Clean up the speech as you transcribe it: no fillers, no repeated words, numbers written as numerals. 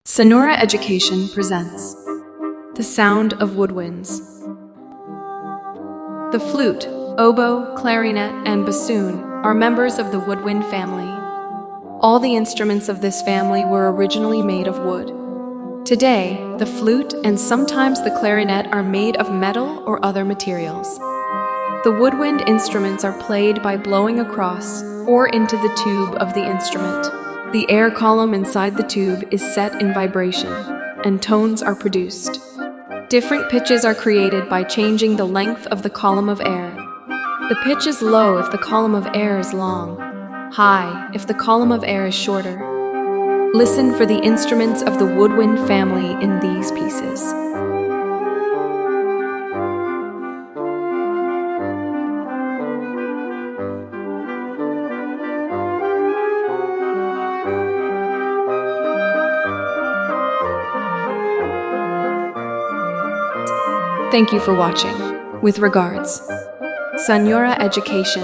Sanura Education presents The Sound of Woodwinds. The flute, oboe, clarinet, and bassoon are members of the woodwind family. All the instruments of this family were originally made of wood. Today, the flute and sometimes the clarinet are made of metal or other materials. The woodwind instruments are played by blowing across or into the tube of the instrument. The air column inside the tube is set in vibration, and tones are produced. Different pitches are created by changing the length of the column of air. The pitch is low if the column of air is long, high if the column of air is shorter. Listen for the instruments of the woodwind family in these pieces. Thank you for watching. With regards, Sanura Education.